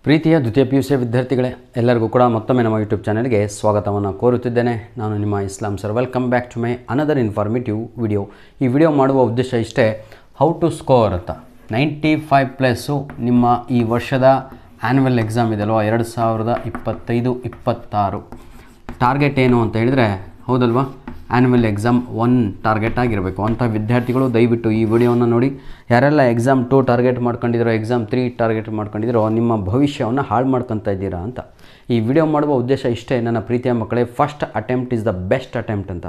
ಪ್ರೀತಿಯ ದ್ವಿತೀಯ PUC ವಿದ್ಯಾರ್ಥಿಗಳೇ, ಎಲ್ಲರಿಗೂ ಕೂಡ ಮತ್ತೊಮ್ಮೆ ನಮ್ಮ ಯೂಟ್ಯೂಬ್ ಚಾನಲ್ಗೆ ಸ್ವಾಗತವನ್ನು ಕೋರುತ್ತಿದ್ದೇನೆ. ನಾನು ನಿಮ್ಮ Islam sir. Welcome back to my another informative video. ಈ ವಿಡಿಯೋ ಮಾಡುವ ಉದ್ದೇಶ ಇಷ್ಟೇ, ಹೌ ಟು ಸ್ಕೋರ್ ಅಂತ. 95+ ನಿಮ್ಮ ಈ ವರ್ಷದ ಆ್ಯನ್ಯುವಲ್ ಎಕ್ಸಾಮ್ ಇದೆಯಲ್ವ, 2025-26 ಟಾರ್ಗೆಟ್ ಏನು ಅಂತ ಹೇಳಿದರೆ, ಹೌದಲ್ವಾ, ಆ್ಯನ್ಯುವಲ್ ಎಕ್ಸಾಮ್ 1 ಟಾರ್ಗೆಟ್ ಆಗಿರಬೇಕು ಅಂಥ ವಿದ್ಯಾರ್ಥಿಗಳು ದಯವಿಟ್ಟು ಈ ವಿಡಿಯೋವನ್ನು ನೋಡಿ. ಯಾರೆಲ್ಲ ಎಕ್ಸಾಮ್ 2 ಟಾರ್ಗೆಟ್ ಮಾಡ್ಕೊಂಡಿರೋ, ಎಕ್ಸಾಮ್ 3 ಟಾರ್ಗೆಟ್ ಮಾಡ್ಕೊಂಡಿರೋ, ನಿಮ್ಮ ಭವಿಷ್ಯವನ್ನು ಹಾಳು ಮಾಡ್ಕೊತಾ ಇದ್ದೀರಾ ಅಂತ. ಈ ವಿಡಿಯೋ ಮಾಡುವ ಉದ್ದೇಶ ಇಷ್ಟೇ ನನ್ನ ಪ್ರೀತಿಯ ಮಕ್ಕಳೇ. First attempt is the best attempt ಅಂತ.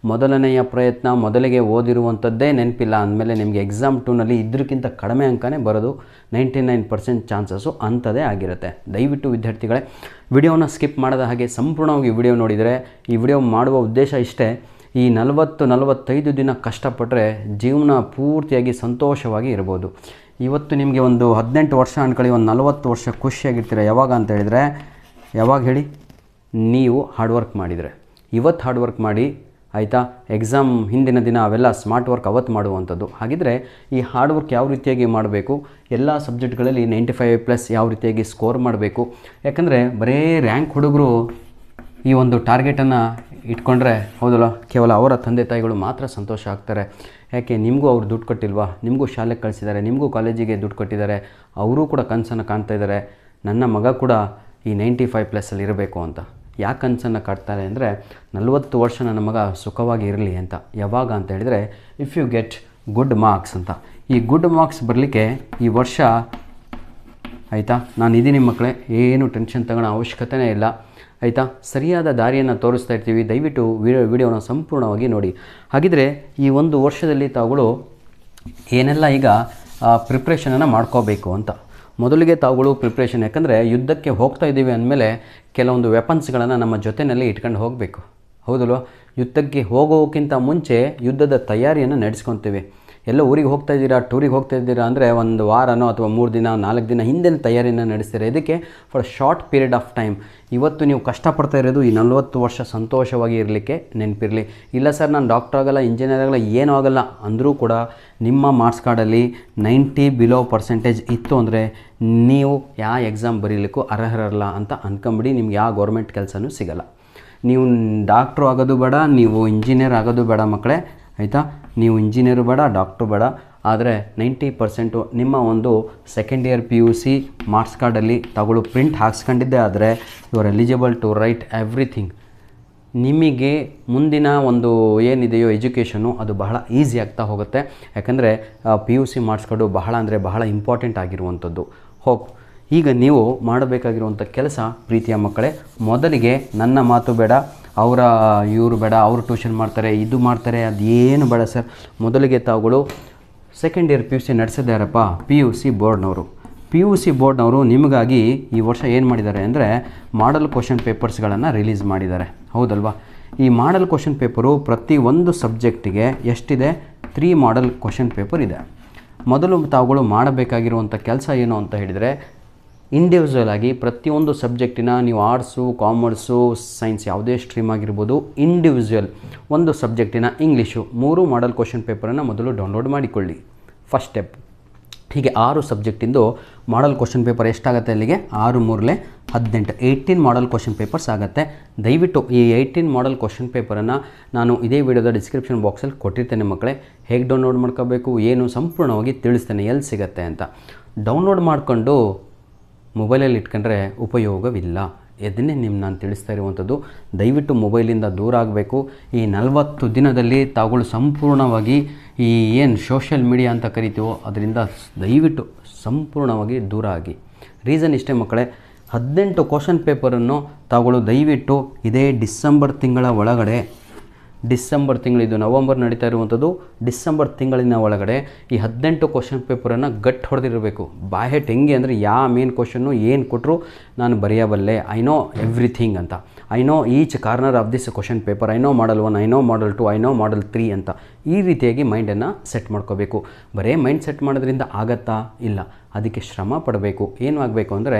ಮೊದಲನೆಯ ಪ್ರಯತ್ನ, ಮೊದಲಿಗೆ ಓದಿರುವಂಥದ್ದೇ ನೆನಪಿಲ್ಲ ಅಂದಮೇಲೆ ನಿಮಗೆ ಎಕ್ಸಾಮ್ 2ನಲ್ಲಿ ಇದಕ್ಕಿಂತ ಕಡಿಮೆ ಅಂಕನೇ ಬರೋದು 99% ಚಾನ್ಸಸ್ಸು ಅಂಥದ್ದೇ ಆಗಿರುತ್ತೆ. ದಯವಿಟ್ಟು ವಿದ್ಯಾರ್ಥಿಗಳೇ ವಿಡಿಯೋನ ಸ್ಕಿಪ್ ಮಾಡದ ಹಾಗೆ ಸಂಪೂರ್ಣವಾಗಿ ವಿಡಿಯೋ ನೋಡಿದರೆ, ಈ ವಿಡಿಯೋ ಮಾಡುವ ಉದ್ದೇಶ ಇಷ್ಟೇ, ಈ 40-45 ದಿನ ಕಷ್ಟಪಟ್ಟರೆ ಜೀವನ ಪೂರ್ತಿಯಾಗಿ ಸಂತೋಷವಾಗಿ ಇರ್ಬೋದು. ಇವತ್ತು ನಿಮಗೆ ಒಂದು 18 ವರ್ಷ ಅಂದ್ಕೊಳ್ಳಿ, ಒಂದು 40 ವರ್ಷ ಖುಷಿಯಾಗಿರ್ತೀರ. ಯಾವಾಗ ಅಂತ ಹೇಳಿದರೆ, ಯಾವಾಗ ಹೇಳಿ, ನೀವು ಹಾರ್ಡ್ ವರ್ಕ್ ಮಾಡಿದರೆ. ಇವತ್ತು ಹಾರ್ಡ್ ವರ್ಕ್ ಮಾಡಿ ಆಯಿತಾ, ಎಕ್ಸಾಮ್ ಹಿಂದಿನ ದಿನ ಅವೆಲ್ಲ ಸ್ಮಾರ್ಟ್ ವರ್ಕ್ ಅವತ್ತು ಮಾಡುವಂಥದ್ದು. ಹಾಗಿದ್ದರೆ ಈ ಹಾರ್ಡ್ ವರ್ಕ್ ಯಾವ ರೀತಿಯಾಗಿ ಮಾಡಬೇಕು, ಎಲ್ಲ ಸಬ್ಜೆಕ್ಟ್ಗಳಲ್ಲಿ 95+ ಯಾವ ರೀತಿಯಾಗಿ ಸ್ಕೋರ್ ಮಾಡಬೇಕು. ಯಾಕಂದರೆ ಬರೀ ರ್ಯಾಂಕ್ ಹುಡುಗರು ಈ ಒಂದು ಟಾರ್ಗೆಟನ್ನು ಇಟ್ಕೊಂಡ್ರೆ, ಹೌದಲ್ಲ, ಕೇವಲ ಅವರ ತಂದೆ ತಾಯಿಗಳು ಮಾತ್ರ ಸಂತೋಷ ಆಗ್ತಾರೆ. ಯಾಕೆ, ನಿಮಗೂ ಅವ್ರು ದುಡ್ಡು ಕೊಟ್ಟಿಲ್ವಾ, ನಿಮಗೂ ಶಾಲೆಗೆ ಕಳಿಸಿದ್ದಾರೆ, ನಿಮಗೂ ಕಾಲೇಜಿಗೆ ದುಡ್ಡು ಕೊಟ್ಟಿದ್ದಾರೆ, ಅವರೂ ಕೂಡ ಕನಸನ್ನು ಕಾಣ್ತಾ ಇದ್ದಾರೆ, ನನ್ನ ಮಗ ಕೂಡ ಈ 95+ ಇರಬೇಕು ಅಂತ. ಯಾಕೆ ಕನಸನ್ನು ಕಾಡ್ತಾರೆ ಅಂದರೆ, 40 ವರ್ಷ ನನ್ನ ಮಗ ಸುಖವಾಗಿ ಇರಲಿ ಅಂತ. ಯಾವಾಗ ಅಂತ ಹೇಳಿದರೆ, if you get good marks ಅಂತ. ಈ ಗುಡ್ ಮಾರ್ಕ್ಸ್ ಬರಲಿಕ್ಕೆ ಈ ವರ್ಷ ಆಯಿತಾ, ನಾನು ಇದ್ದೀನಿ ಮಕ್ಕಳೇ, ಏನು ಟೆನ್ಷನ್ ತಗೊಳ್ಳೋ ಅವಶ್ಯಕತೆಯೇ ಇಲ್ಲ ಆಯಿತಾ. ಸರಿಯಾದ ದಾರಿಯನ್ನು ತೋರಿಸ್ತಾ ಇರ್ತೀವಿ. ದಯವಿಟ್ಟು ವಿಡಿಯೋನ ಸಂಪೂರ್ಣವಾಗಿ ನೋಡಿ. ಹಾಗಿದ್ರೆ ಈ ಒಂದು ವರ್ಷದಲ್ಲಿ ತಾವುಗಳು ಏನೆಲ್ಲ ಈಗ ಪ್ರಿಪ್ರೇಷನನ್ನು ಮಾಡ್ಕೋಬೇಕು ಅಂತ. ಮೊದಲಿಗೆ ತಾವುಗಳು ಪ್ರಿಪ್ರೇಷನ್, ಯಾಕಂದರೆ ಯುದ್ಧಕ್ಕೆ ಹೋಗ್ತಾ ಇದ್ದೀವಿ ಅಂದಮೇಲೆ ಕೆಲವೊಂದು ವೆಪನ್ಸ್ಗಳನ್ನು ನಮ್ಮ ಜೊತೆಯಲ್ಲಿ ಇಟ್ಕೊಂಡು ಹೋಗಬೇಕು, ಹೌದಲ್ವ. ಯುದ್ಧಕ್ಕೆ ಹೋಗೋಕ್ಕಿಂತ ಮುಂಚೆ ಯುದ್ಧದ ತಯಾರಿಯನ್ನು ನಡೆಸ್ಕೊತೀವಿ. ಎಲ್ಲ ಊರಿಗೆ ಹೋಗ್ತಾ ಇದ್ದೀರಾ, ಟೂರಿಗೆ ಹೋಗ್ತಾ ಇದ್ದೀರಾ ಅಂದರೆ ಒಂದು ವಾರನೋ ಅಥವಾ 3 ದಿನ 4 ದಿನ ಹಿಂದಿನ ತಯಾರಿಯನ್ನು ನಡೆಸ್ತೀರಾ. ಇದಕ್ಕೆ for short period of time. ಇವತ್ತು ನೀವು ಕಷ್ಟಪಡ್ತಾ ಇರೋದು ಈ 40 ವರ್ಷ ಸಂತೋಷವಾಗಿ ಇರಲಿಕ್ಕೆ ನೆನಪಿರಲಿ. ಇಲ್ಲ ಸರ್, ನಾನು ಡಾಕ್ಟರ್ ಆಗಲ್ಲ, ಇಂಜಿನಿಯರ್ ಆಗಲ್ಲ, ಏನೂ ಆಗಲ್ಲ ಅಂದರೂ ಕೂಡ ನಿಮ್ಮ ಮಾರ್ಕ್ಸ್ ಕಾರ್ಡಲ್ಲಿ 90% ಇತ್ತು ಅಂದರೆ ನೀವು ಯಾವ ಎಕ್ಸಾಮ್ ಬರೀಲಿಕ್ಕೂ ಅರ್ಹರಲ್ಲ ಅಂತ ಅಂದ್ಕೊಂಬಿಡಿ. ನಿಮ್ಗೆ ಯಾವ ಗೌರ್ಮೆಂಟ್ ಕೆಲಸನೂ ಸಿಗಲ್ಲ. ನೀವು ಡಾಕ್ಟ್ರು ಆಗೋದು ಬೇಡ, ನೀವು ಇಂಜಿನಿಯರ್ ಆಗೋದು ಬೇಡ ಮಕ್ಕಳೇ ಆಯಿತಾ. ನೀವು ಇಂಜಿನಿಯರು ಬೇಡ, ಡಾಕ್ಟ್ರು ಬೇಡ, ಆದರೆ 90% ನಿಮ್ಮ ಒಂದು ಸೆಕೆಂಡ್ ಇಯರ್ PUC ಮಾರ್ಕ್ಸ್ ಕಾರ್ಡಲ್ಲಿ ತಗೊಳ್ಳು ಪ್ರಿಂಟ್ ಹಾಕ್ಸ್ಕೊಂಡಿದ್ದೆ ಆದರೆ you are eligible to write everything. ನಿಮಗೆ ಮುಂದಿನ ಒಂದು ಏನಿದೆಯೋ ಎಜುಕೇಷನು ಅದು ಬಹಳ ಈಸಿ ಆಗ್ತಾ ಹೋಗುತ್ತೆ. ಯಾಕಂದರೆ PUC ಮಾರ್ಕ್ಸ್ ಕಾರ್ಡು ಬಹಳ ಅಂದರೆ ಬಹಳ ಇಂಪಾರ್ಟೆಂಟ್ ಆಗಿರುವಂಥದ್ದು. ಹೋಪ್ ಈಗ ನೀವು ಮಾಡಬೇಕಾಗಿರುವಂಥ ಕೆಲಸ ಪ್ರೀತಿಯ ಮಕ್ಕಳೇ, ಮೊದಲಿಗೆ ನನ್ನ ಮಾತು ಬೇಡ, ಇವರು ಬೇಡ, ಅವರು ಟ್ಯೂಷನ್ ಮಾಡ್ತಾರೆ, ಇದು ಮಾಡ್ತಾರೆ, ಅದೇನು ಬೇಡ ಸರ್. ಮೊದಲಿಗೆ ತಾವುಗಳು ಸೆಕೆಂಡ್ ಇಯರ್ PUC ನಡೆಸಿದ ಯಾರಪ್ಪ, PUC ಬೋರ್ಡ್ನವರು. PUC ಬೋರ್ಡ್ನವರು ನಿಮಗಾಗಿ ಈ ವರ್ಷ ಏನು ಮಾಡಿದ್ದಾರೆ ಅಂದರೆ, ಮಾಡಲ್ ಕ್ವಶನ್ ಪೇಪರ್ಸ್ಗಳನ್ನು ರಿಲೀಸ್ ಮಾಡಿದ್ದಾರೆ, ಹೌದಲ್ವಾ. ಈ ಮಾಡಲ್ ಕ್ವಶನ್ ಪೇಪರು ಪ್ರತಿ ಒಂದು ಸಬ್ಜೆಕ್ಟಿಗೆ ಎಷ್ಟಿದೆ, 3 ಮಾಡಲ್ ಕ್ವಶನ್ ಪೇಪರ್ ಇದೆ. ಮೊದಲು ತಾವುಗಳು ಮಾಡಬೇಕಾಗಿರುವಂಥ ಕೆಲಸ ಏನು ಅಂತ ಹೇಳಿದರೆ, ಇಂಡಿವಿಜುವಲ್ ಆಗಿ ಪ್ರತಿಯೊಂದು ಸಬ್ಜೆಕ್ಟಿನ, ನೀವು ಆರ್ಟ್ಸು, ಕಾಮರ್ಸು, ಸೈನ್ಸ್ ಯಾವುದೇ ಸ್ಟ್ರೀಮ್ ಆಗಿರ್ಬೋದು, ಇಂಡಿವಿಜುವಲ್ ಒಂದು ಸಬ್ಜೆಕ್ಟಿನ ಇಂಗ್ಲೀಷು 3 ಮಾಡಲ್ ಕ್ವಶನ್ ಪೇಪರನ್ನು ಮೊದಲು ಡೌನ್ಲೋಡ್ ಮಾಡಿಕೊಳ್ಳಿ. First step. ಹೀಗೆ 6 ಸಬ್ಜೆಕ್ಟಿಂದು ಮಾಡಲ್ ಕ್ವಶನ್ ಪೇಪರ್ ಎಷ್ಟಾಗುತ್ತೆ ಅಲ್ಲಿಗೆ, 6 3 18 18 ಮಾಡಲ್ ಕ್ವಶನ್ ಪೇಪರ್ಸ್ ಆಗುತ್ತೆ. ದಯವಿಟ್ಟು ಈ 18 ಮಾಡಲ್ ಕ್ವಶನ್ ಪೇಪರನ್ನು ನಾನು ಇದೇ ವಿಡಿಯೋದ ಡಿಸ್ಕ್ರಿಪ್ಷನ್ ಬಾಕ್ಸಲ್ಲಿ ಕೊಟ್ಟಿರ್ತೇನೆ ಮಕ್ಕಳೇ. ಹೇಗೆ ಡೌನ್ಲೋಡ್ ಮಾಡ್ಕೋಬೇಕು ಏನು ಸಂಪೂರ್ಣವಾಗಿ ತಿಳಿಸ್ತೇನೆ, ಎಲ್ಲಿ ಸಿಗುತ್ತೆ ಅಂತ. ಡೌನ್ಲೋಡ್ ಮಾಡಿಕೊಂಡು ಮೊಬೈಲಲ್ಲಿ ಇಟ್ಕೊಂಡ್ರೆ ಉಪಯೋಗವಿಲ್ಲ. ಇದನ್ನೇ ನಾನು ತಿಳಿಸ್ತಾ ಇರುವಂಥದ್ದು. ದಯವಿಟ್ಟು ಮೊಬೈಲಿಂದ ದೂರ ಆಗಬೇಕು. ಈ 40 ದಿನದಲ್ಲಿ ತಾವುಗಳು ಸಂಪೂರ್ಣವಾಗಿ ಈ ಏನು ಸೋಷಿಯಲ್ ಮೀಡಿಯಾ ಅಂತ ಕರಿತೀವೋ ಅದರಿಂದ ದಯವಿಟ್ಟು ಸಂಪೂರ್ಣವಾಗಿ ದೂರ ಆಗಿ. ರೀಸನ್ ಇಷ್ಟೇ ಮಕ್ಕಳೇ, 18 ಕ್ವಶನ್ ಪೇಪರನ್ನು ತಾವುಗಳು ದಯವಿಟ್ಟು ಇದೇ ಡಿಸೆಂಬರ್ ತಿಂಗಳ ಒಳಗಡೆ, ಡಿಸೆಂಬರ್ ತಿಂಗಳು, ಇದು ನವಂಬರ್ ನಡೀತಾ ಇರುವಂಥದ್ದು, ಡಿಸೆಂಬರ್ ತಿಂಗಳಿನ ಒಳಗಡೆ ಈ 18 ಕ್ವಶನ್ ಪೇಪರನ್ನು ಗಟ್ಟಿ ಹೊಡೆದಿರಬೇಕು. ಬಾಯೆಟ್ ಹೆಂಗೆ ಅಂದರೆ, ಯಾವ ಮೇನ್ ಕ್ವಶನ್ನು ಏನು ಕೊಟ್ಟರು ನಾನು ಬರೆಯಬಲ್ಲೆ, ಐ ನೋ ಎವ್ರಿಥಿಂಗ್ ಅಂತ, I know each corner of this question paper, I know model 1, I know model 2, I know model 3 ಅಂತ ಈ ರೀತಿಯಾಗಿ ಮೈಂಡನ್ನು ಸೆಟ್ ಮಾಡ್ಕೋಬೇಕು. ಬರೀ ಮೈಂಡ್ ಸೆಟ್ ಮಾಡೋದ್ರಿಂದ ಆಗತ್ತಾ? ಇಲ್ಲ. ಅದಕ್ಕೆ ಶ್ರಮ ಪಡಬೇಕು. ಏನು ಆಗಬೇಕು ಅಂದರೆ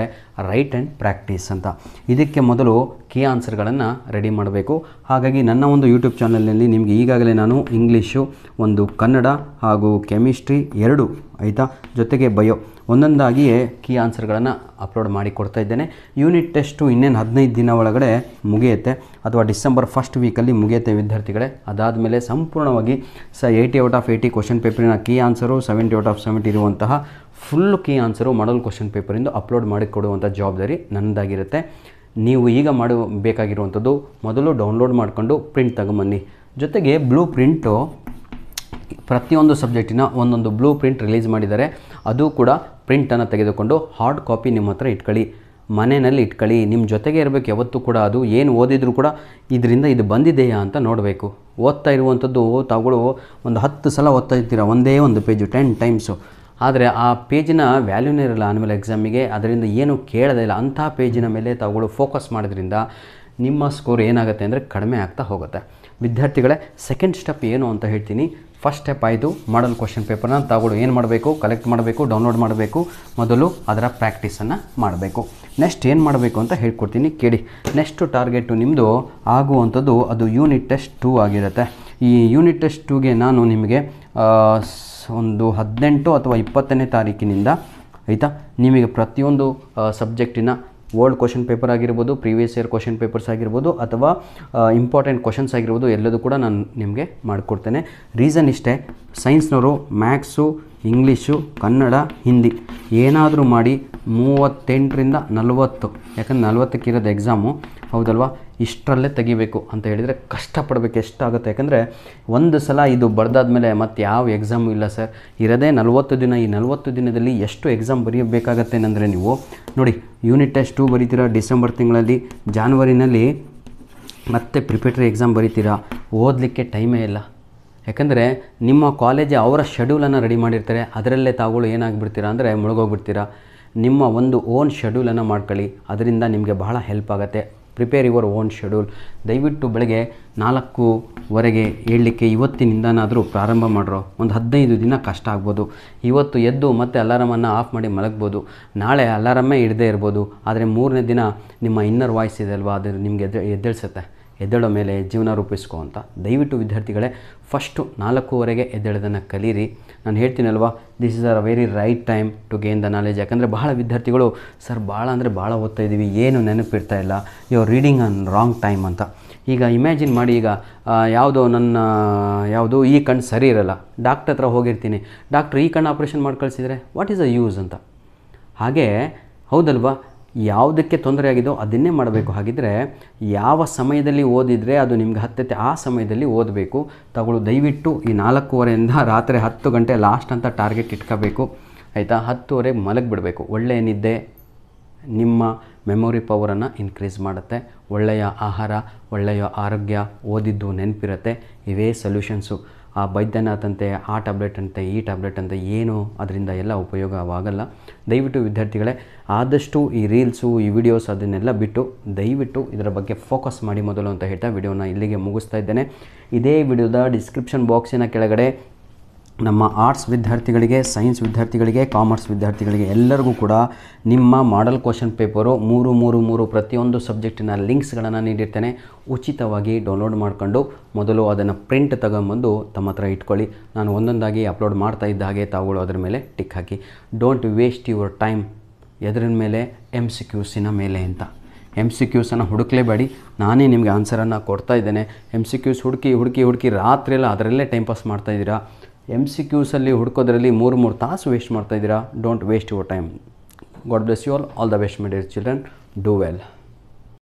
ರೈಟ್ ಆ್ಯಂಡ್ ಪ್ರಾಕ್ಟೀಸ್ ಅಂತ. ಇದಕ್ಕೆ ಮೊದಲು ಕೀ ಆನ್ಸರ್ಗಳನ್ನು ರೆಡಿ ಮಾಡಬೇಕು. ಹಾಗಾಗಿ ನನ್ನ ಒಂದು ಯೂಟ್ಯೂಬ್ ಚಾನಲ್ನಲ್ಲಿ ನಿಮಗೆ ಈಗಾಗಲೇ ನಾನು ಇಂಗ್ಲೀಷು, ಒಂದು ಕನ್ನಡ ಹಾಗೂ ಕೆಮಿಸ್ಟ್ರಿ 2 ಆಯಿತಾ, ಜೊತೆಗೆ ಬಯೋ ಒಂದೊಂದಾಗಿಯೇ ಕೀ ಆನ್ಸರ್ಗಳನ್ನು ಅಪ್ಲೋಡ್ ಮಾಡಿ ಕೊಡ್ತಾ ಇದ್ದೇನೆ. ಯೂನಿಟ್ ಟೆಸ್ಟು ಇನ್ನೇನು 15 ದಿನ ಒಳಗಡೆ ಮುಗಿಯುತ್ತೆ, ಅಥವಾ ಡಿಸೆಂಬರ್ ಫಸ್ಟ್ ವೀಕಲ್ಲಿ ಮುಗಿಯುತ್ತೆ ವಿದ್ಯಾರ್ಥಿಗಳೇ. ಅದಾದಮೇಲೆ ಸಂಪೂರ್ಣವಾಗಿ 80 ಔಟ್ ಆಫ್ 80 ಕ್ವಶನ್ ಪೇಪರಿನ ಕೀ ಆನ್ಸರು, 70 ಔಟ್ ಆಫ್ 70 ಇರುವಂತಹ full key answer model question ಪೇಪರಿಂದ ಅಪ್ಲೋಡ್ ಮಾಡಿಕೊಡುವಂಥ ಜವಾಬ್ದಾರಿ ನನ್ನದಾಗಿರುತ್ತೆ. ನೀವು ಈಗ ಮಾಡಬೇಕಾಗಿರುವಂಥದ್ದು ಮೊದಲು ಡೌನ್ಲೋಡ್ ಮಾಡಿಕೊಂಡು ಪ್ರಿಂಟ್ ತಗೊಂಬನ್ನಿ. ಜೊತೆಗೆ ಬ್ಲೂ ಪ್ರಿಂಟು ಪ್ರತಿಯೊಂದು ಸಬ್ಜೆಕ್ಟಿನ ಒಂದೊಂದು ಬ್ಲೂ ಪ್ರಿಂಟ್ ರಿಲೀಸ್ ಮಾಡಿದ್ದಾರೆ. ಅದು ಕೂಡ ಪ್ರಿಂಟನ್ನು ತೆಗೆದುಕೊಂಡು ಹಾರ್ಡ್ ಕಾಪಿ ನಿಮ್ಮ ಹತ್ರ ಇಟ್ಕೊಳ್ಳಿ, ಮನೆಯಲ್ಲಿ ಇಟ್ಕೊಳ್ಳಿ, ನಿಮ್ಮ ಜೊತೆಗೆ ಇರಬೇಕು ಯಾವತ್ತೂ ಕೂಡ. ಅದು ಏನು ಓದಿದರೂ ಕೂಡ ಇದರಿಂದ ಇದು ಬಂದಿದೆಯಾ ಅಂತ ನೋಡಬೇಕು. ಓದ್ತಾ ಇರುವಂಥದ್ದು ತಾವುಗಳು ಒಂದು 10 ಸಲ ಓದ್ತಾ ಇರ್ತೀರ ಒಂದೇ ಒಂದು ಪೇಜು 10 ಟೈಮ್ಸು, ಆದರೆ ಆ ಪೇಜಿನ ವ್ಯಾಲ್ಯೂನೇ ಇರಲ್ಲ ಆನ್ಯುವಲ್ ಎಕ್ಸಾಮಿಗೆ, ಅದರಿಂದ ಏನು ಕೇಳೋದೇ ಇಲ್ಲ. ಅಂಥ ಪೇಜಿನ ಮೇಲೆ ತಾವುಗಳು ಫೋಕಸ್ ಮಾಡೋದ್ರಿಂದ ನಿಮ್ಮ ಸ್ಕೋರ್ ಏನಾಗುತ್ತೆ ಅಂದರೆ ಕಡಿಮೆ ಆಗ್ತಾ ಹೋಗುತ್ತೆ. ವಿದ್ಯಾರ್ಥಿಗಳೇ, ಸೆಕೆಂಡ್ ಸ್ಟೆಪ್ ಏನು ಅಂತ ಹೇಳ್ತೀನಿ. ಫಸ್ಟ್ ಸ್ಟೆಪ್ ಆಯಿತು, ಮಾಡಲ್ ಕ್ವಶನ್ ಪೇಪರ್ನ ತಾವುಗಳು ಏನು ಮಾಡಬೇಕು, ಕಲೆಕ್ಟ್ ಮಾಡಬೇಕು, ಡೌನ್ಲೋಡ್ ಮಾಡಬೇಕು. ಮೊದಲು ಅದರ ಪ್ರಾಕ್ಟೀಸನ್ನು ಮಾಡಬೇಕು. ನೆಕ್ಸ್ಟ್ ಏನು ಮಾಡಬೇಕು ಅಂತ ಹೇಳ್ಕೊಡ್ತೀನಿ ಕೇಳಿ. ನೆಕ್ಸ್ಟು ಟಾರ್ಗೆಟು ನಿಮ್ಮದು ಆಗುವಂಥದ್ದು ಅದು ಯೂನಿಟ್ ಟೆಸ್ಟ್ 2 ಆಗಿರುತ್ತೆ. ಈ ಯೂನಿಟ್ ಟೆಸ್ಟ್ 2ಗೆ ನಾನು ನಿಮಗೆ ಒಂದು 18 ಅಥವಾ 20ನೇ ತಾರೀಕಿನಿಂದ ಆಯಿತಾ, ನಿಮಗೆ ಪ್ರತಿಯೊಂದು ಸಬ್ಜೆಕ್ಟಿನ ಓಲ್ಡ್ ಕ್ವಶನ್ ಪೇಪರ್ ಆಗಿರ್ಬೋದು, ಪ್ರೀವಿಯಸ್ ಇಯರ್ ಕ್ವಶನ್ ಪೇಪರ್ಸ್ ಆಗಿರ್ಬೋದು, ಅಥವಾ ಇಂಪಾರ್ಟೆಂಟ್ ಕ್ವಶನ್ಸ್ ಆಗಿರ್ಬೋದು, ಎಲ್ಲದೂ ಕೂಡ ನಾನು ನಿಮಗೆ ಮಾಡಿಕೊಡ್ತೇನೆ. ರೀಸನ್ ಇಷ್ಟೇ, ಸೈನ್ಸ್ನವರು ಮ್ಯಾಥ್ಸು, ಇಂಗ್ಲೀಷು, ಕನ್ನಡ, ಹಿಂದಿ ಏನಾದರೂ ಮಾಡಿ 38ರಿಂದ 40, ಯಾಕಂದರೆ 40ಕ್ಕೆ ಇರೋದು ಎಕ್ಸಾಮು, ಹೌದಲ್ವಾ, ಇಷ್ಟರಲ್ಲೇ ತೆಗಿಬೇಕು ಅಂತ ಹೇಳಿದರೆ ಕಷ್ಟಪಡಬೇಕು. ಎಷ್ಟಾಗುತ್ತೆ, ಯಾಕಂದರೆ ಒಂದು ಸಲ ಇದು ಬರೆದಾದ್ಮೇಲೆ ಮತ್ತು ಯಾವ ಎಕ್ಸಾಮು ಇಲ್ಲ ಸರ್, ಇರೋದೇ 40 ದಿನ. ಈ 40 ದಿನದಲ್ಲಿ ಎಷ್ಟು ಎಕ್ಸಾಮ್ ಬರೆಯಬೇಕಾಗತ್ತೆ ಅಂದರೆ ನೀವು ನೋಡಿ, ಯೂನಿಟ್ ಟೆಸ್ಟ್ 2 ಬರೀತೀರಾ ಡಿಸೆಂಬರ್ ತಿಂಗಳಲ್ಲಿ, ಜಾನ್ವರಿನಲ್ಲಿ ಮತ್ತೆ ಪ್ರಿಪೇಟರಿ ಎಕ್ಸಾಮ್ ಬರೀತೀರಾ, ಓದಲಿಕ್ಕೆ ಟೈಮೇ ಇಲ್ಲ. ಯಾಕಂದರೆ ನಿಮ್ಮ ಕಾಲೇಜ್ ಅವರ ಶೆಡ್ಯೂಲನ್ನು ರೆಡಿ ಮಾಡಿರ್ತಾರೆ, ಅದರಲ್ಲೇ ತಾವುಗಳು ಏನಾಗಿಬಿಡ್ತೀರಾ ಅಂದರೆ ಮುಳುಗೋಗ್ಬಿಡ್ತೀರಾ. ನಿಮ್ಮ ಒಂದು ಓನ್ ಶೆಡ್ಯೂಲನ್ನು ಮಾಡ್ಕೊಳ್ಳಿ, ಅದರಿಂದ ನಿಮಗೆ ಬಹಳ ಹೆಲ್ಪ್ ಆಗುತ್ತೆ. Prepare your own schedule. ದಯವಿಟ್ಟು ಬೆಳಗ್ಗೆ 4:15 ಏಳಲಿಕ್ಕೆ ಇವತ್ತಿನಿಂದನಾದರೂ ಪ್ರಾರಂಭ ಮಾಡಿರೋ. ಒಂದು 15 ದಿನ ಕಷ್ಟ ಆಗ್ಬೋದು. ಇವತ್ತು ಎದ್ದು ಮತ್ತೆ ಅಲಾರಮನ್ನು ಆಫ್ ಮಾಡಿ ಮಲಗ್ಬೋದು, ನಾಳೆ ಅಲಾರಮ್ಮೇ ಇಡದೇ ಇರ್ಬೋದು. ಆದರೆ 3ನೇ ದಿನ ನಿಮ್ಮ ಇನ್ನರ್ ವಾಯ್ಸ್ ಇದೆ ಅಲ್ವಾ, ಅದು ನಿಮಗೆ ಎದ್ದೇಳಿಸುತ್ತೆ. ಎದ್ದೇಳೋ ಮೇಲೆ ಜೀವನ ರೂಪಿಸ್ಕೊ ಅಂತ. ದಯವಿಟ್ಟು ವಿದ್ಯಾರ್ಥಿಗಳೇ, ಫಸ್ಟು 4:15 ಎದ್ದೇಳೋದನ್ನು ಕಲೀರಿ. ನಾನು ಹೇಳ್ತೀನಲ್ವಾ, this is a very right time to gain the knowledge. ಯಾಕಂದರೆ ಬಹಳ ವಿದ್ಯಾರ್ಥಿಗಳು ಸರ್ ಭಾಳ ಅಂದರೆ ಭಾಳ ಓದ್ತಾ ಇದ್ದೀವಿ, ಏನು ನೆನಪಿರ್ತಾ ಇಲ್ಲ, you are reading on wrong time ಅಂತ. ಈಗ ಇಮ್ಯಾಜಿನ್ ಮಾಡಿ, ಈಗ ಯಾವುದು ಈ ಕಣ್ಣು ಸರಿ ಇರಲ್ಲ, ಡಾಕ್ಟ್ರ್ ಹತ್ರ ಹೋಗಿರ್ತೀನಿ, ಡಾಕ್ಟ್ರ್ ಈ ಕಣ್ಣು ಆಪ್ರೇಷನ್ ಮಾಡಿ ಕಳಿಸಿದರೆ ವಾಟ್ ಈಸ್ ಅ ಯೂಸ್ ಅಂತ. ಹಾಗೆ ಹೌದಲ್ವಾ, ಯಾವುದಕ್ಕೆ ತೊಂದರೆ ಆಗಿದೋ ಅದನ್ನೇ ಮಾಡಬೇಕು. ಹಾಗಿದ್ದರೆ ಯಾವ ಸಮಯದಲ್ಲಿ ಓದಿದರೆ ಅದು ನಿಮ್ಗೆ ಹತ್ತತ್ತೆ ಆ ಸಮಯದಲ್ಲಿ ಓದಬೇಕು. ತಗೊಳ್ಳು ದಯವಿಟ್ಟು ಈ 4:15ರಿಂದ ರಾತ್ರಿ 10 ಗಂಟೆ ಲಾಸ್ಟ್ ಅಂತ ಟಾರ್ಗೆಟ್ ಇಟ್ಕೋಬೇಕು ಆಯಿತಾ. 10:00 ಮಲಗಿಬಿಡಬೇಕು. ಒಳ್ಳೆಯ ನಿದ್ದೆ ನಿಮ್ಮ ಮೆಮೊರಿ ಪವರನ್ನು ಇನ್ಕ್ರೀಸ್ ಮಾಡುತ್ತೆ. ಒಳ್ಳೆಯ ಆಹಾರ, ಒಳ್ಳೆಯ ಆರೋಗ್ಯ, ಓದಿದ್ದು ನೆನಪಿರುತ್ತೆ. ಇವೇ ಸೊಲ್ಯೂಷನ್ಸು. ಆ ಬೈದ್ಯನಾಥ್ ಅಂತೆ, ಆ ಟ್ಯಾಬ್ಲೆಟ್ ಅಂತೆ, ಈ ಟ್ಯಾಬ್ಲೆಟ್ ಅಂತೆ, ಏನು ಅದರಿಂದ ಎಲ್ಲ ಉಪಯೋಗವಾಗಲ್ಲ. ದಯವಿಟ್ಟು ವಿದ್ಯಾರ್ಥಿಗಳೇ, ಆದಷ್ಟು ಈ ರೀಲ್ಸು, ಈ ವಿಡಿಯೋಸ್ ಅದನ್ನೆಲ್ಲ ಬಿಟ್ಟು ದಯವಿಟ್ಟು ಇದರ ಬಗ್ಗೆ ಫೋಕಸ್ ಮಾಡಿ ಮೊದಲು ಅಂತ ಹೇಳ್ತಾ ವಿಡಿಯೋನ ಇಲ್ಲಿಗೆ ಮುಗಿಸ್ತಾ ಇದ್ದೇನೆ. ಇದೇ ವಿಡಿಯೋದ ಡಿಸ್ಕ್ರಿಪ್ಷನ್ ಬಾಕ್ಸಿನ ಕೆಳಗಡೆ ನಮ್ಮ ಆರ್ಟ್ಸ್ ವಿದ್ಯಾರ್ಥಿಗಳಿಗೆ, ಸೈನ್ಸ್ ವಿದ್ಯಾರ್ಥಿಗಳಿಗೆ, ಕಾಮರ್ಸ್ ವಿದ್ಯಾರ್ಥಿಗಳಿಗೆ ಎಲ್ಲರಿಗೂ ಕೂಡ ನಿಮ್ಮ ಮಾಡಲ್ ಕ್ವಶನ್ ಪೇಪರು 3 ಪ್ರತಿಯೊಂದು ಸಬ್ಜೆಕ್ಟಿನ ಲಿಂಕ್ಸ್ಗಳನ್ನು ನೀಡಿರ್ತೇನೆ. ಉಚಿತವಾಗಿ ಡೌನ್ಲೋಡ್ ಮಾಡಿಕೊಂಡು ಮೊದಲು ಅದನ್ನು ಪ್ರಿಂಟ್ ತಗೊಂಬಂದು ತಮ್ಮ ಹತ್ರ ಇಟ್ಕೊಳ್ಳಿ. ನಾನು ಒಂದೊಂದಾಗಿ ಅಪ್ಲೋಡ್ ಮಾಡ್ತಾ ಇದ್ದ ಹಾಗೆ ತಾವುಗಳು ಅದರ ಮೇಲೆ ಟಿಕ್ ಹಾಕಿ. ಡೋಂಟ್ ವೇಸ್ಟ್ ಯುವರ್ ಟೈಮ್ ಎದರ ಮೇಲೆ, MCQಸಿನ ಮೇಲೆ ಅಂತ. MCQಸನ್ನು ಹುಡುಕಲೇಬೇಡಿ, ನಾನೇ ನಿಮಗೆ ಆನ್ಸರನ್ನು ಕೊಡ್ತಾ ಇದ್ದೇನೆ. MCQಸ್ ಹುಡುಕಿ ರಾತ್ರಿ ಎಲ್ಲ ಅದರಲ್ಲೇ ಟೈಮ್ ಪಾಸ್ ಮಾಡ್ತಾಯಿದ್ದೀರಾ. MCQಸಲ್ಲಿ ಹುಡುಕೋದ್ರಲ್ಲಿ 3 ತಾಸು ವೇಸ್ಟ್ ಮಾಡ್ತಾಯಿದ್ದೀರಾ. Don't waste your time. God bless you all the best my dear children. Do well.